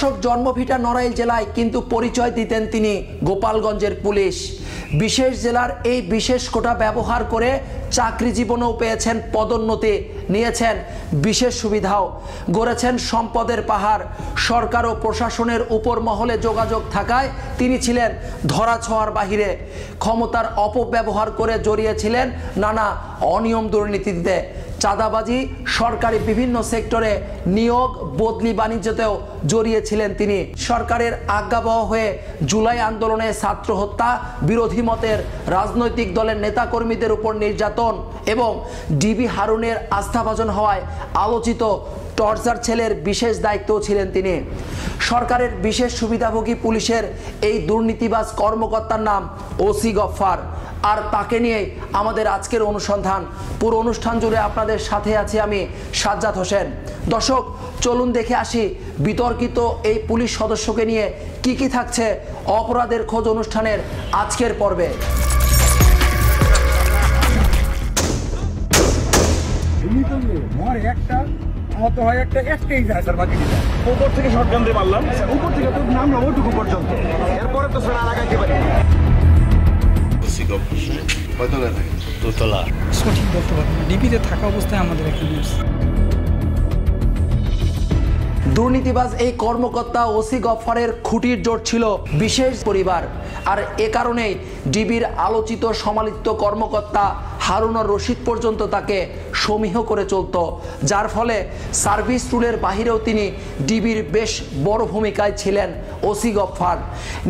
দর্শক, জন্মভিটা নড়াইল জেলায়, কিন্তু পরিচয় দিতেন তিনি গোপালগঞ্জের পুলিশ। বিশেষ জেলার এই বিশেষ কোটা ব্যবহার করে চাকরি জীবনেও পেয়েছেন পদোন্নতি, নিয়েছেন বিশেষ সুবিধাও, গড়েছেন সম্পদের পাহাড়। সরকার ও প্রশাসনের উপর মহলে যোগাযোগ থাকায় তিনি ছিলেন ধরাছোঁয়ার বাহিরে। ক্ষমতার অপব্যবহার করে জড়িয়েছিলেন নানা অনিয়ম দুর্নীতিতে, চাঁদাবাজি, সরকারি বিভিন্ন সেক্টরে নিয়োগ, বদলি বাণিজ্যতেও জড়িয়েছিলেন তিনি। সরকারের আজ্ঞাবহ হয়ে জুলাই আন্দোলনে ছাত্র হত্যা, বিরোধী মতের রাজনৈতিক দলের নেতাকর্মীদের উপর নির্যাতন এবং ডিবি হারুনের আস্থাভাজন হওয়ায় আলোচিত টর্চার ছেলের বিশেষ দায়িত্বও ছিলেন তিনি। সরকারের বিশেষ সুবিধাভোগী পুলিশের এই দুর্নীতিবাজ কর্মকর্তার নাম ওসি গফফার, আর তাকে নিয়ে আমাদের আজকের অনুসন্ধান। পুরো অনুষ্ঠান জুড়ে আপনাদের সাথে আছি আমি সাজ্জাদ হোসেন। দর্শক, চলুন দেখে আসি বিতর্কিত এই পুলিশ সদস্যকে নিয়ে কি থাকছে অপরাধের খোঁজ অনুষ্ঠানের আজকের পর্বে। উপর থেকে শটগান দিয়ে মারলাম, উপর থেকে তো নাম ওটুকু পর্যন্ত, এরপরে তো সেনা লাগাইতে পারি। দোতলা সঠিক বলতে পারবো না, ডিবিতে থাকা অবস্থায় আমাদের এখানে দুর্নীতিবাজ এই কর্মকর্তা ওসি গফফারের খুঁটির জোর ছিল বিশেষ পরিবার, আর এ কারণেই ডিবির আলোচিত সমালোচিত কর্মকর্তা হারুনুর রশিদ পর্যন্ত তাকে সমীহ করে চলত, যার ফলে সার্ভিস রুলের বাহিরেও তিনি ডিবির বেশ বড় ভূমিকায় ছিলেন ওসি গফফার।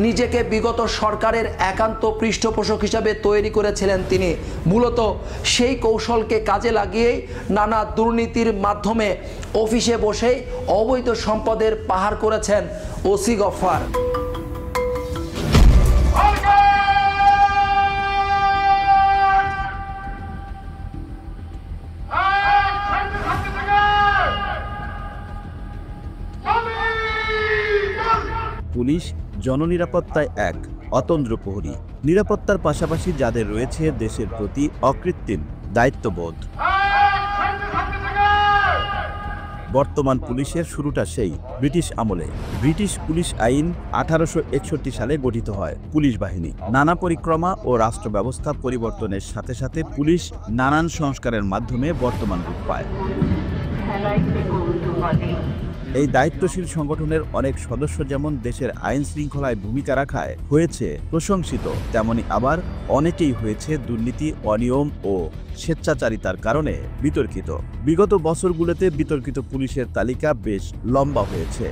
নিজেকে বিগত সরকারের একান্ত পৃষ্ঠপোষক হিসাবে তৈরি করেছিলেন তিনি। মূলত সেই কৌশলকে কাজে লাগিয়েই নানা দুর্নীতির মাধ্যমে অফিসে বসেই অবৈধ সম্পদের পাহাড় করেছেন ওসি গফফার। পুলিশ জননিরাপত্তায় এক অতন্দ্র প্রহরী। নিরাপত্তার পাশাপাশি যাদের রয়েছে দেশের প্রতি অকৃত্রিম দায়িত্ববোধ। বর্তমান পুলিশের শুরুটা সেই ব্রিটিশ আমলে। ব্রিটিশ পুলিশ আইন 1861 সালে গঠিত হয় পুলিশ বাহিনী। নানা পরিক্রমা ও রাষ্ট্র ব্যবস্থা পরিবর্তনের সাথে সাথে পুলিশ নানান সংস্কারের মাধ্যমে বর্তমান রূপ পায়। এই দায়িত্বশীল সংগঠনের অনেক সদস্য যেমন দেশের আইন শৃঙ্খলায় ভূমিকা রাখায় হয়েছে প্রশংসিত, তেমনি আবার অনেকেই হয়েছে দুর্নীতি, অনিয়ম ও স্বেচ্ছাচারিতার কারণে বিতর্কিত। বিগত বছরগুলোতে বিতর্কিত পুলিশের তালিকা বেশ লম্বা হয়েছে।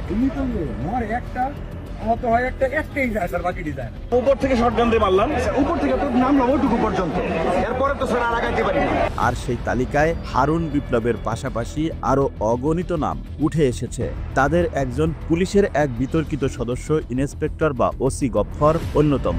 উপর থেকে শটগান দিয়ে মারলাম, উপর থেকে তো নাম ওটুকু পর্যন্ত, এরপরে তো সেনা লাগাইতে পারি। আর সেই তালিকায় হারুন বিপ্লবের পাশাপাশি আরো অগণিত নাম উঠে এসেছে। তাদের একজন পুলিশের এক বিতর্কিত সদস্য ইন্সপেক্টর বা ওসি গফফার অন্যতম।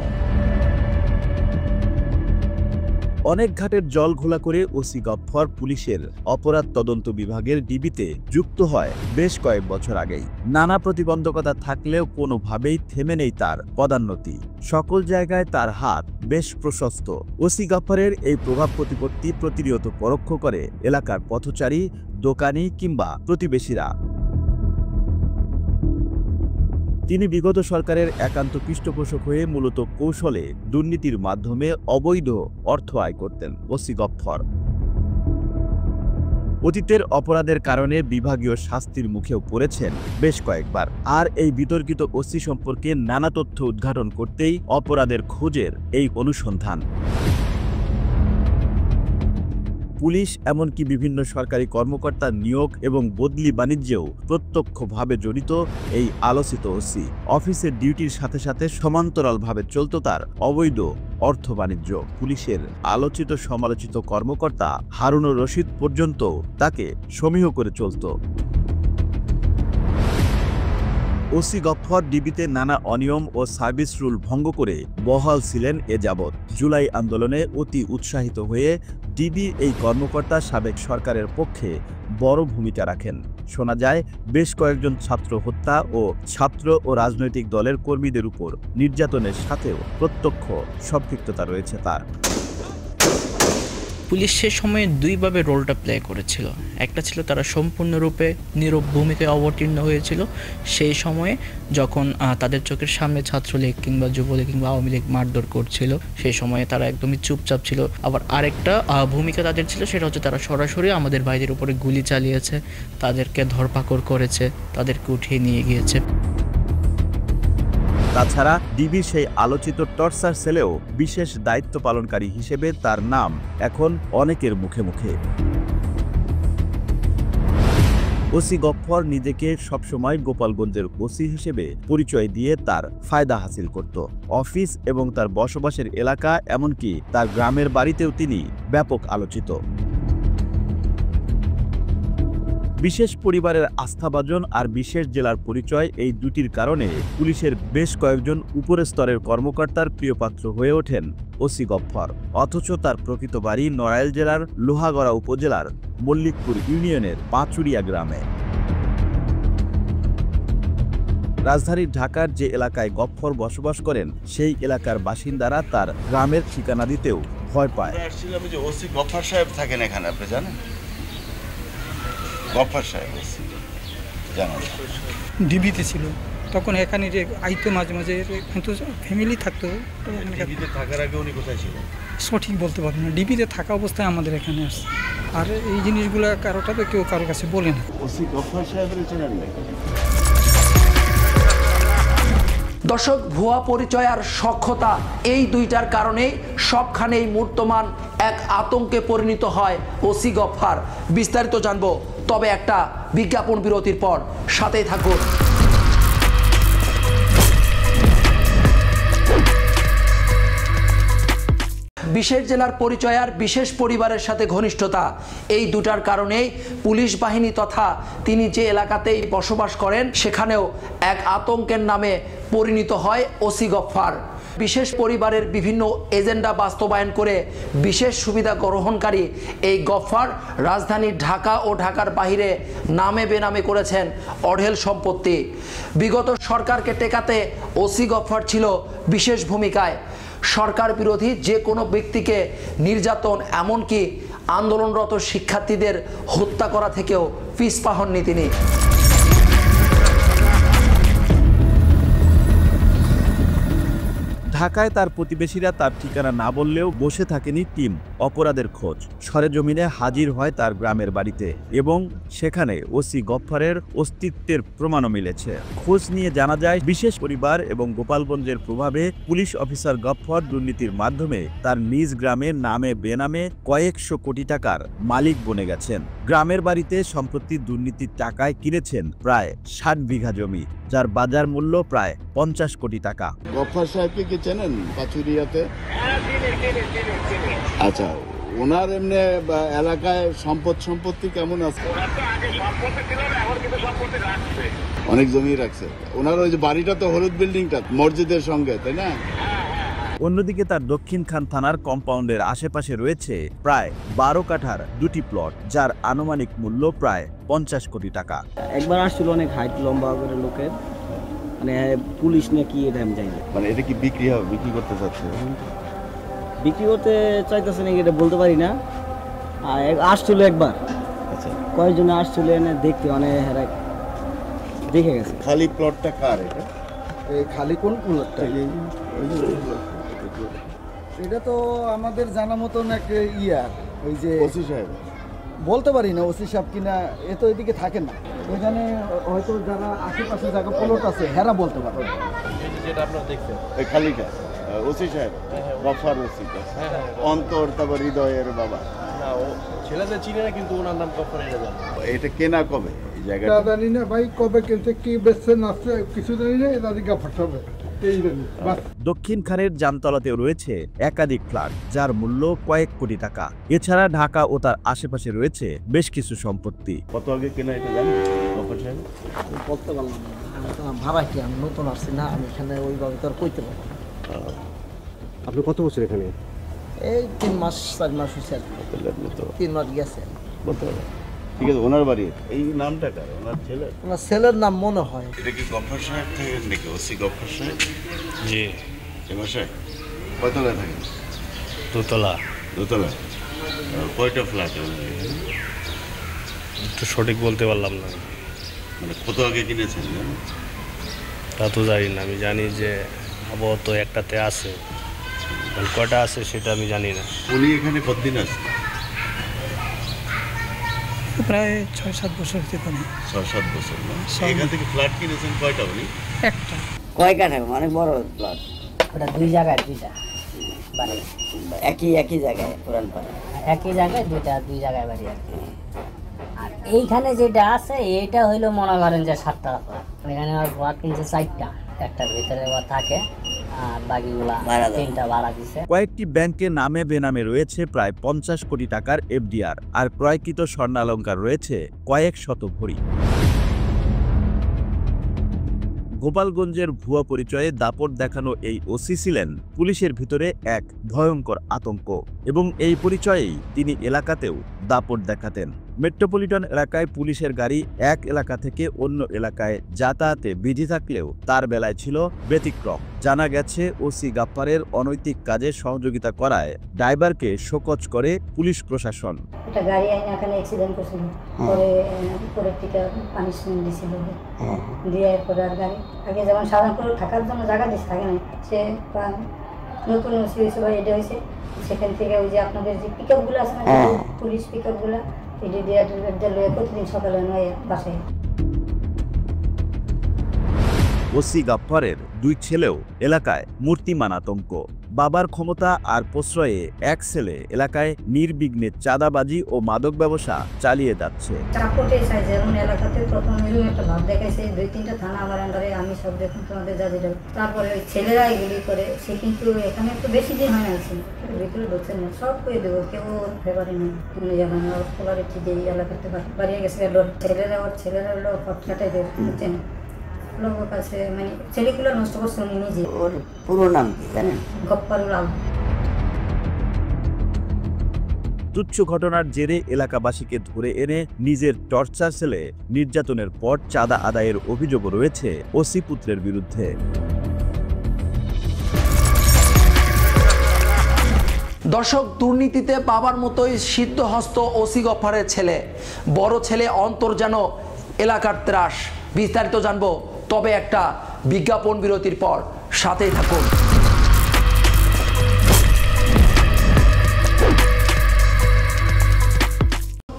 অনেক ঘাটের জল ঘোলা করে ওসি গফফার পুলিশের অপরাধ তদন্ত বিভাগের ডিবিতে যুক্ত হয় বেশ কয়েক বছর আগেই। নানা প্রতিবন্ধকতা থাকলেও কোনোভাবেই থেমে নেই তার পদোন্নতি। সকল জায়গায় তার হাত বেশ প্রশস্ত। ওসি গফফারের এই প্রভাব প্রতিপত্তি প্রতিনিয়ত পরোক্ষ করে এলাকার পথচারী, দোকানি কিংবা প্রতিবেশীরা। তিনি বিগত সরকারের একান্ত পৃষ্ঠপোষক হয়ে মূলত কৌশলে দুর্নীতির মাধ্যমে অবৈধ অর্থ আয় করতেন ওসি গফফার। অতীতের অপরাধের কারণে বিভাগীয় শাস্তির মুখেও পড়েছেন বেশ কয়েকবার। আর এই বিতর্কিত ওসি সম্পর্কে নানা তথ্য উদ্ঘাটন করতেই অপরাধের খোঁজের এই অনুসন্ধান। পুলিশ এমনকি বিভিন্ন সরকারি কর্মকর্তার নিয়োগ এবং বদলি বাণিজ্যেও প্রত্যক্ষভাবে জড়িত এই আলোচিত ওসি। অফিসের ডিউটির সাথে সাথে সমান্তরালভাবে চলত তার অবৈধ অর্থ বাণিজ্য। পুলিশের আলোচিত সমালোচিত কর্মকর্তা হারুনুর রশিদ পর্যন্ত তাকে সমীহ করে চলত। ওসি গফফার ডিবিতে নানা অনিয়ম ও সার্ভিস রুল ভঙ্গ করে বহাল ছিলেন এ যাবৎ। জুলাই আন্দোলনে অতি উৎসাহিত হয়ে ডিবি এই কর্মকর্তা সাবেক সরকারের পক্ষে বড় ভূমিকা রাখেন। শোনা যায় বেশ কয়েকজন ছাত্র হত্যা ও ছাত্র ও রাজনৈতিক দলের কর্মীদের উপর নির্যাতনের সাথেও প্রত্যক্ষ সম্পৃক্ততা রয়েছে তার। পুলিশ সে সময়ে দুইভাবে রোলটা প্লে করেছিল। একটা ছিল তারা সম্পূর্ণরূপে নীরব ভূমিকায় অবতীর্ণ হয়েছিল সেই সময়ে যখন তাদের চোখের সামনে ছাত্রলীগ কিংবা যুবলীগ কিংবা আওয়ামী লীগ মারধর করছিল, সেই সময়ে তারা একদমই চুপচাপ ছিল। আবার আরেকটা ভূমিকা তাদের ছিল, সেটা হচ্ছে তারা সরাসরি আমাদের ভাইদের উপরে গুলি চালিয়েছে, তাদেরকে ধরপাকড় করেছে, তাদেরকে উঠিয়ে নিয়ে গিয়েছে। তাছাড়া ডিবির সেই আলোচিত টর্চার সেলেও বিশেষ দায়িত্ব পালনকারী হিসেবে তার নাম এখন অনেকের মুখে মুখে। ওসি গফফর নিজেকে সবসময় গোপালগঞ্জের ওসি হিসেবে পরিচয় দিয়ে তার ফায়দা হাসিল করত। অফিস এবং তার বসবাসের এলাকা এমনকি তার গ্রামের বাড়িতেও তিনি ব্যাপক আলোচিত। বিশেষ পরিবারের আস্থাভাজন আর বিশেষ জেলার পরিচয়, এই দুটির কারণে পুলিশের বেশ কয়েকজন উপরের স্তরের কর্মকর্তার প্রিয়পাত্র হয়ে ওঠেন ওসি গফফর। অথচ তার প্রকৃত বাড়ি নড়াইল জেলার লোহাগড়া উপজেলার মল্লিকপুর ইউনিয়নের পাঁচুরিয়া গ্রামে। রাজধানী ঢাকার যে এলাকায় গফফর বসবাস করেন সেই এলাকার বাসিন্দারা তার গ্রামের ঠিকানা দিতেও ভয় পায়। ওসি গফফর সাহেব থাকেন এখানে, আপনি জানেন? গফফর সাহেব জানেন? ডিবিতে ছিল তখন, এখানে যে আইতো মাঝে মাঝে, কিন্তু ফ্যামিলি থাকতো। ডিবিতে থাকার আগে উনি কোথায় ছিলেন সঠিক বলতে পারবো না। ডিবিতে থাকা অবস্থায় আমাদের এখানে আসছে, আর এই জিনিসগুলো কারোটা তো কেউ কারোর কাছে বলে না। ওসি গফফর সাহেবের চেনেন না? দর্শক, ভুয়া পরিচয় আর সখ্যতা, এই দুইটার কারণেই সবখানেই মূর্তমান এক আতঙ্কে পরিণত হয় ওসি গফফর। বিস্তারিত জানবো, তবে একটা বিজ্ঞাপন বিরতির পর। সাথেই থাকুন। বিশেষ জেলার পরিচয় আর বিশেষ পরিবারের সাথে ঘনিষ্ঠতা, এই দুটার কারণেই পুলিশ বাহিনী তথা তিনি যে এলাকাতেই বসবাস করেন সেখানেও এক আতঙ্কের নামে পরিণত হয় ওসি গফফর। বিশেষ পরিবারের বিভিন্ন এজেন্ডা বাস্তবায়ন করে বিশেষ সুবিধা গ্রহণকারী এই গফফর রাজধানী ঢাকা ও ঢাকার বাইরে নামে বেনামে করেছেন অঢেল সম্পত্তি। বিগত সরকারকে টেকাতে ওসি গফফর ছিল বিশেষ ভূমিকায়। সরকার বিরোধী যে কোনো ব্যক্তিকে নির্যাতন, এমনকি আন্দোলনরত শিক্ষার্থীদের হত্যা করা থেকেও পিছপা হননি তিনি। ঢাকায় তার প্রতিবেশীরা তার ঠিকানা না বললেও বসে থাকেনি টিম অপরাধের খোঁজ। সরেজমিনে হাজির হয় তার গ্রামের বাড়িতে এবং সেখানে ওসি গফফরের অস্তিত্বের প্রমাণও মিলেছে। খোঁজ নিয়ে জানা যায় বিশেষ পরিবার এবং গোপালগঞ্জের প্রভাবে পুলিশ অফিসার গফফর দুর্নীতির মাধ্যমে তার নিজ গ্রামের নামে বেনামে কয়েকশো কোটি টাকার মালিক বনে গেছেন। গ্রামের বাড়িতে সম্প্রতি দুর্নীতির টাকায় কিনেছেন প্রায় 60 বিঘা জমি, যার বাজার মূল্য প্রায় 50 কোটি টাকা। গফফর সাহেবকে কি চেনেন পাচুরিয়াতে? আচ্ছা, ওনার এমনি এলাকায় সম্পত্তি কেমন আছে? অনেক জমি রাখছে। ওনার ওই যে বাড়িটা তো হলুদ বিল্ডিংটা মসজিদের সঙ্গে, তাই না? অন্যদিকে তার দক্ষিণখান থানার কম্পাউন্ডের আশেপাশে রয়েছে প্রায় 12 কাঠার দুটি প্লট, যার আনুমানিক মূল্য প্রায় 50 কোটি টাকা। একবার আসছিল অনেক হাইট লম্বা করে লোকের, মানে পুলিশ নাকি এটা আমি জানি না। মানে এটা কি বিক্রি হবে, বিক্রি করতে চাচ্ছে? বিক্রি করতে চাইতেছে নাকি এটা বলতে পারি না। আর আসছিল একবার, আচ্ছা, কয়েকজন আসছিল এনে দেখতে, অনেক হেরা দেখে গেছে। খালি প্লটটা কার এটা? এই খালি কোন প্লটটা? এটা তো আমাদের জানা মতন এক ওই যে ওসি সাহেব বলতে পারি না, ওসি সাহেব কিনা, এ তো এদিকে থাকে না। ওইখানে হয়তো যারা আশেপাশে জায়গা প্লট আছে হেরা বলতে পারবে। যেটা আপনারা দেখছেন এই খালিটা ওসি সাহেব, গফফর ওসি, অন্তর, তারপর হৃদয়ের বাবা। না, ও ছেলেদের চিনে না, কিন্তু ওনার নাম গফফর এটা জানে। এটা কেনা কবে এই জায়গাটা? জানি না ভাই, কবে কিনতে, কি বেচছেন আছে কিছু জানি না, এটা গফফর হবে। দক্ষিণখানের জামতলাতেও রয়েছে একাধিক ফ্ল্যাট, যার মূল্য কয়েক কোটি টাকা। এছাড়া ঢাকা ও তার আশেপাশে রয়েছে বেশ কিছু সম্পত্তি। কত আগে কেনা এটা জানেন গফফর সাহেব? বলতে পারলাম না, আমি তো ভাড়া কি, আমি নতুন আসছি না, আমি এখানে ওইভাবে তো আর কইতে পারবো না। আপনি কত বছর এখানে? এই 3 মাস 4 মাস হয়েছে, 3 মাস গেছে। বলতে পারবেন? ঠিক আছে, ওনার বাড়ি এই নামটা কার? ওনার ছেলে? ওনার ছেলের নাম মনে হয়। এটা কি গফফর সাহেব থেকে নাকি ওসি গফফর সাহেব? জি, এ বাসায় কয়তলায় থাকেন? দোতলা। দোতলা। কয়টা ফ্ল্যাট? একটু সঠিক বলতে পারলাম না। মানে কত আগে কিনেছেন? তা তো জানি না, আমি জানি যে আপাতত একটাতে আছে, কয়টা আছে সেটা আমি জানি না। উনি এখানে কতদিন আছে? প্রায় 6-7 বছর হতে পারে। 6-7 বছর। এখান থেকে ফ্ল্যাট কিনেছেন কয়টা উনি? একটা। কয় কাঠা? অনেক বড় প্লট। ওটা 2 জায়গায় 2টা বাড়ি, একই জায়গায় পুরান পাড়া, একই জায়গায় 2 জায়গায় বাড়ি আর কি। আর এইখানে যেটা আছে এইটা হইলো মনে করেন যে 7টা ফ্ল্যাট। এখানে আমার ঘর কিনছে 4টা, একটার ভিতরে ও থাকে আর বাকিগুলা 3টা ভাড়া দিছে। কয়েকটি ব্যাংকে নামে বেনামে রয়েছে প্রায় 50 কোটি টাকার এফডিআর, আর ক্রয়কৃত স্বর্ণালংকার রয়েছে কয়েক শত ভরি। গোপালগঞ্জের ভুয়া পরিচয়ে দাপট দেখানো এই ওসি ছিলেন পুলিশের ভিতরে এক ভয়ঙ্কর আতঙ্ক, এবং এই পরিচয়েই তিনি এলাকাতেও দাপট দেখাতেন। মেট্রোপলিটন এলাকায় পুলিশের গাড়ি এক এলাকা থেকে অন্য এলাকায় যাতায়াতে বিধি থাকলেও তার বেলায় ছিল ব্যতিক্রম। জানা গেছে ওসি গাফফারের অনৈতিক কাজে সহযোগিতা করায় ড্রাইভারকে শোকজ করে পুলিশ প্রশাসন। একটা গাড়ি আইনে এখানে অ্যাক্সিডেন্ট করছিল, পরে থেকে পানিশমেন্ট দিছিল, দিয়ে পরে আর গাড়ি আগে যেমন সাধারণ করে থাকার জন্য জায়গা দিচ্ছে থাকে না, সে নতুন ওসি হয়েছে বা এটা হয়েছে, সেখান থেকে ওই যে আপনাদের যে পিক আপগুলো আছে না, পুলিশ পিক আপগুলো এটি দিয়ে প্রতিদিন সকালে নয় বাসায়। ওসি গাফফারের 2 ছেলেও এলাকায় মূর্তিমান আতঙ্ক। বাবার ক্ষমতা আর প্রশ্রয়ে এক ছেলে এলাকায় নির্বিঘ্নে চাঁদাবাজি ও মাদক ব্যবসা চালিয়ে যাচ্ছে। চাপটে চাই যেমন এলাকাতে প্রথম এরকম একটা ভাব দেখাইছে, 2-3টা থানা আমার আন্ডারে, আমি সব দেখুন তোমাদের যা যেটা। তারপরে ওই ছেলেরা এগুলি করে, সে কিন্তু এখানে একটু বেশি দিন হয় না, ভিতরে ঢুকছে না, সব করে দেবো, কেউ ফেভারে নেই। তুমি যেমন খোলার একটি যে এলাকাতে বাড়িয়ে গেছে, ছেলেরা হলো ফটকাটাই দেখছেন লোকের কাছে, মানে ছেলেগুলো নষ্ট করছে উনি নিজে। ওর পুরো নাম কি জানেন? গফফারুল আলম। তুচ্ছ ঘটনার জেরে এলাকাবাসীকে ধরে এনে নিজের টর্চার সেলে নির্যাতনের পর চাঁদা আদায়ের অভিযোগ রয়েছে ওসি পুত্রের বিরুদ্ধে। দর্শক, দুর্নীতিতে বাবার মতোই সিদ্ধহস্ত ওসি গফফারের ছেলে, বড় ছেলে অন্তর যেন এলাকার ত্রাস। বিস্তারিত জানবো, তবে একটা বিজ্ঞাপন বিরতির পর, সাথেই থাকুন।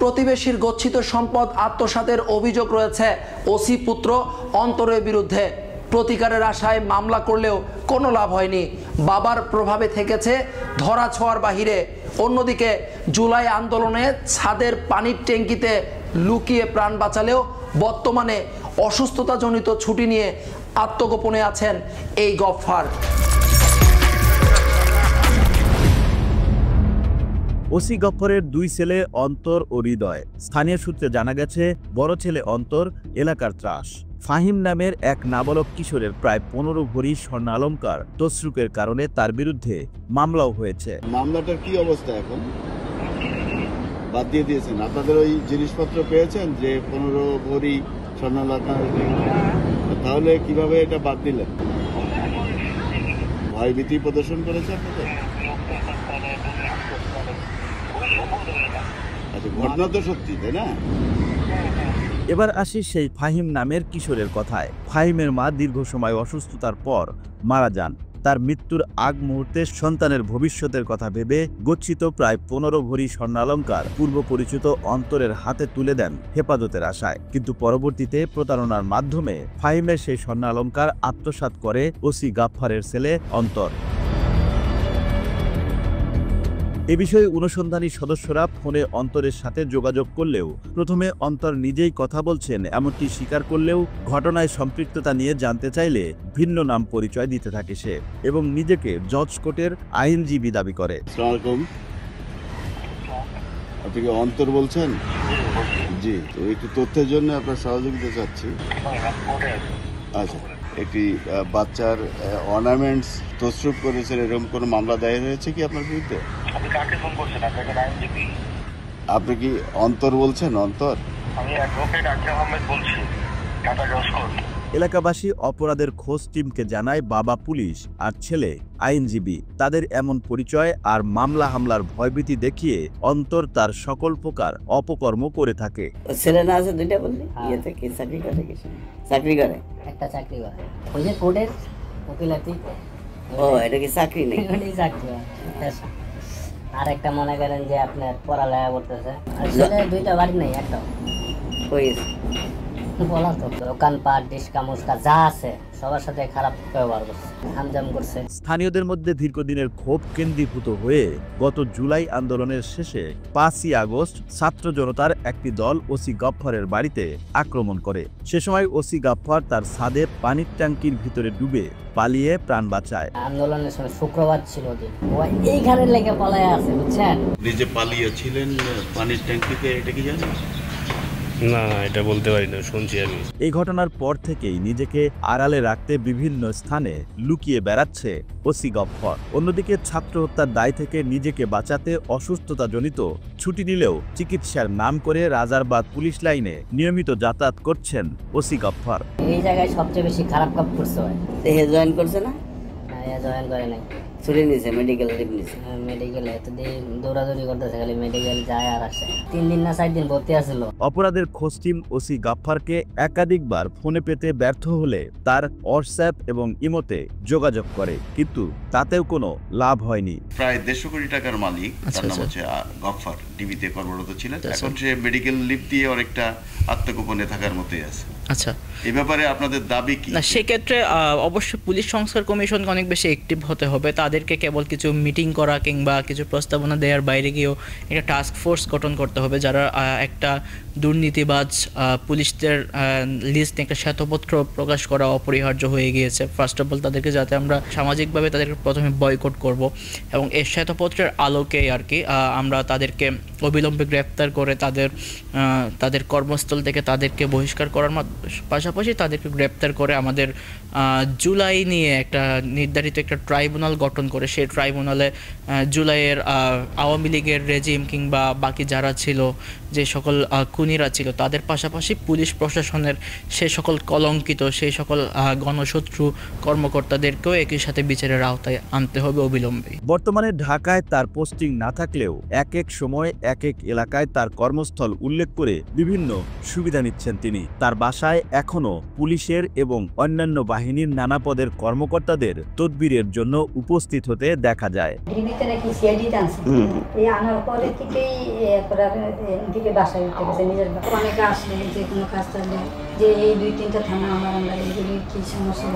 প্রতিবেশীর গচ্ছিত সম্পদ আত্মসাতের অভিযোগ রয়েছে ওসি পুত্র অন্তরের বিরুদ্ধে। প্রতিকারের আশায় মামলা করলেও কোনো লাভ হয়নি, বাবার প্রভাবে থেকেছে ধরা ছোঁয়ার বাহিরে। অন্যদিকে জুলাই আন্দোলনে ছাদের পানির ট্যাঙ্কিতে লুকিয়ে প্রাণ বাঁচালেও বর্তমানে অসুস্থতাজনিত ছুটি নিয়ে আত্মগোপনে আছেন এই গফফার। ওসি গফফারের 2 ছেলে অন্তর ও হৃদয়। স্থানীয় সূত্রে জানা গেছে বড় ছেলে অন্তর এলাকার ত্রাস। ফাহিম নামের এক নাবালক কিশোরের প্রায় 15 ভরি স্বর্ণালংকার তসরুকের কারণে তার বিরুদ্ধে মামলাও হয়েছে। মামলাটার কি অবস্থা এখন? বাদ দিয়ে দিয়েছেন? আপনাদের ওই জিনিসপত্র পেয়েছেন যে 15 ভরি স্বর্ণালংকার, তাহলে কিভাবে এটা বাদ দিলেন? ভয়ভীতি প্রদর্শন করেছে আপনাদের? আচ্ছা, ঘটনা তো সত্যি, তাই না? এবার আসি সেই ফাহিম নামের কিশোরের কথায়। ফাহিমের মা দীর্ঘ সময় অসুস্থতার পর মারা যান। তার মৃত্যুর আগ মুহূর্তে সন্তানের ভবিষ্যতের কথা ভেবে গচ্ছিত প্রায় 15 ভরি স্বর্ণালংকার পূর্ব পরিচিত অন্তরের হাতে তুলে দেন হেফাজতের আশায়, কিন্তু পরবর্তীতে প্রতারণার মাধ্যমে ফাহিমের সেই স্বর্ণালংকার আত্মসাৎ করে ওসি গাফফারের ছেলে অন্তর। এ বিষয়ে অনুসন্ধানী সদস্যরা ফোনে অন্তরের সাথে যোগাযোগ করলেও প্রথমে অন্তর নিজেই কথা বলছেন এমনটি স্বীকার করলেও ঘটনায় সম্পৃক্ততা নিয়ে জানতে চাইলে ভিন্ন নাম পরিচয় দিতে থাকে সে, এবং নিজেকে জজ কোর্টের আইনজীবী দাবি করে। আপনি কি অন্তর বলছেন? জি, তো একটু তথ্যের জন্য আপনার সহযোগিতা চাচ্ছি। আচ্ছা, একটি বাচ্চার অর্নামেন্টস তসরুপ করেছেন, এরকম কোনো মামলা দায়ের হয়েছে কি আপনার বিরুদ্ধে? আপনি কি অন্তর বলছেন? অন্তর? আমি অ্যাডভোকেট আকিব আহমেদ বলছি, ঢাকা জজ কোর্ট। এলাকাবাসী অপরাধের খোঁজ টিমকে জানায় বাবা পুলিশ আর ছেলে আইনজীবী। তাদের এমন পরিচয় আর মামলা হামলার ভয়ভীতি দেখিয়ে অন্তর তার সকল প্রকার অপকর্ম করে থাকে। ছেলে না আছে দুইটা বললি ইয়েতে কি চাকরি করে কিছু চাকরি করে একটা চাকরি করে ওই যে কোর্টের উকিলাতি। ও এটা কি চাকরি নেই? চাকরি আর একটা মনে করেন যে আপনার পড়ালেখা করতেছে। আসলে দুইটা বাড়ি নেই, একটা হয়েছে বলা তো দোকানপাট ডিসকা মুসকা যা আছে সবার সাথে খারাপ ব্যবহার করছে, হামজাম করছে। স্থানীয়দের মধ্যে দীর্ঘদিনের ক্ষোভ কেন্দ্রীভূত হয়ে গত জুলাই আন্দোলনের শেষে 5ই আগস্ট ছাত্র জনতার একটি দল ওসি গফফরের বাড়িতে আক্রমণ করে। সে সময় ওসি গফফর তার ছাদে পানির ট্যাঙ্কির ভিতরে ডুবে পালিয়ে প্রাণ বাঁচায়। আন্দোলনের সময় শুক্রবার ছিল দিন, এইখানে লেগে পালায় আছে বুঝছেন। নিজে পালিয়েছিলেন পানির ট্যাঙ্কিতে, এটা কি জানেন? না, এটা বলতে পারি না, শুনছি আমি। এই ঘটনার পর থেকেই নিজেকে আড়ালে রাখতে বিভিন্ন স্থানে লুকিয়ে বেড়াচ্ছে ওসি গফফর। অন্যদিকে ছাত্র হত্যার দায় থেকে নিজেকে বাঁচাতে অসুস্থতাজনিত ছুটি নিলেও চিকিৎসার নাম করে রাজারবাগ পুলিশ লাইনে নিয়মিত যাতায়াত করছেন ওসি গফফর। এই জায়গায় সবচেয়ে বেশি খারাপ কাজ করছে। দেহে জয়েন করছে না? জয়েন করে নাই, ছুটি নিছে, মেডিকেল লিভ নিছে। মেডিকেলে এত দৌড়াদৌড়ি করতেছে, খালি মেডিকেল যায় আর আসে। 3 দিন না 4 দিন ভর্তি আছিল। অপরাধের খোঁজ টিম ওসি গফফরকে একাধিকবার ফোনে পেতে ব্যর্থ হলে তার হোয়াটসঅ্যাপ এবং ইমোতে যোগাযোগ করে, কিন্তু তাতেও কোনো লাভ হয়নি। প্রায় 150 কোটি টাকার মালিক, তার নাম হচ্ছে গফফর, ডিবিতে কর্মরত ছিলেন। এখন সে মেডিকেল লিভ দিয়ে অনেকটা আত্মগোপনে থাকার মতোই আছে। আচ্ছা, এই ব্যাপারে আপনাদের দাবি কি? না, সেক্ষেত্রে অবশ্যই পুলিশ সংস্কার কমিশনকে অনেক বেশি অ্যাক্টিভ হতে হবে। তাদেরকে কেবল কিছু মিটিং করা কিংবা কিছু প্রস্তাবনা দেওয়ার বাইরে গিয়েও একটা টাস্ক ফোর্স গঠন করতে হবে, যারা একটা দুর্নীতিবাজ পুলিশদের লিস্ট একটা শ্বেতপত্র প্রকাশ করা অপরিহার্য হয়ে গিয়েছে। ফার্স্ট অফ অল তাদেরকে যাতে আমরা সামাজিকভাবে তাদেরকে প্রথমে বয়কট করব এবং এই শ্বেতপত্রের আলোকে আর কি আমরা তাদেরকে অবিলম্বে গ্রেপ্তার করে তাদের কর্মস্থল থেকে তাদেরকে বহিষ্কার করার পাশাপাশি তাদেরকে গ্রেপ্তার করে আমাদের জুলাই নিয়ে একটা নির্ধারিত একটা ট্রাইব্যুনাল গঠন করে সেই ট্রাইব্যুনালে জুলাইয়ের আওয়ামী লীগের রেজিম কিংবা বাকি যারা ছিল, যে সকল খুনিরা ছিল, তাদের পাশাপাশি পুলিশ প্রশাসনের সেই সকল কলঙ্কিত, সেই সকল গণশত্রু কর্মকর্তাদেরকেও একই সাথে বিচারের আওতায় আনতে হবে অবিলম্বে। বর্তমানে ঢাকায় তার পোস্টিং না থাকলেও এক এক সময় এক এক এলাকায় তার কর্মস্থল উল্লেখ করে বিভিন্ন সুবিধা নিচ্ছেন তিনি। তার বাসায় এখনো পুলিশের এবং অন্যান্য বাহিনীর নানা পদের কর্মকর্তাদের তদবিরের জন্য উপস্থিত হতে দেখা যায়। বাসায় নিজের অনেকে আসলে যে কোনো কাজ থাকলে যে এই 2-3টা থানা আমার আন্ডারে, এগুলি কি সমস্যা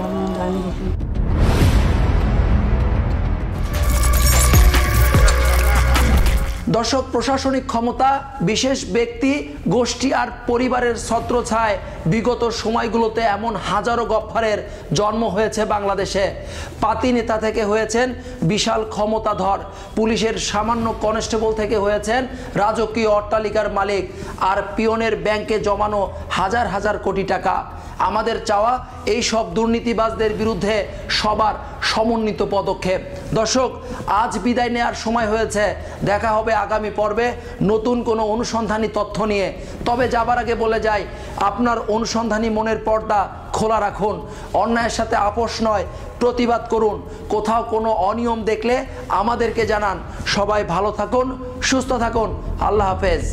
আমি দেখি। দর্শক, প্রশাসনিক ক্ষমতা, বিশেষ ব্যক্তি গোষ্ঠী আর পরিবারের ছত্রছায়ায় বিগত সময়গুলোতে এমন হাজারো গফফরের জন্ম হয়েছে বাংলাদেশে। পাতি নেতা থেকে হয়েছেন বিশাল ক্ষমতাধর, পুলিশের সামান্য কনস্টেবল থেকে হয়েছেন রাজকীয় অট্টালিকার মালিক, আর পিয়নের ব্যাংকে জমানো হাজার হাজার কোটি টাকা। আমাদের চাওয়া এই সব দুর্নীতিবাজদের বিরুদ্ধে সবার সমন্বিত পদক্ষেপ। দর্শক, আজ বিদায় নেওয়ার সময় হয়েছে। দেখা হবে আগামী পর্বে নতুন কোনো অনুসন্ধানী তথ্য নিয়ে। তবে যাবার আগে বলে যাই, আপনার অনুসন্ধানী মনের পর্দা খোলা রাখুন। অন্যায়ের সাথে আপোষ নয়, প্রতিবাদ করুন। কোথাও কোনো অনিয়ম দেখলে আমাদেরকে জানান। সবাই ভালো থাকুন, সুস্থ থাকুন। আল্লাহ হাফেজ।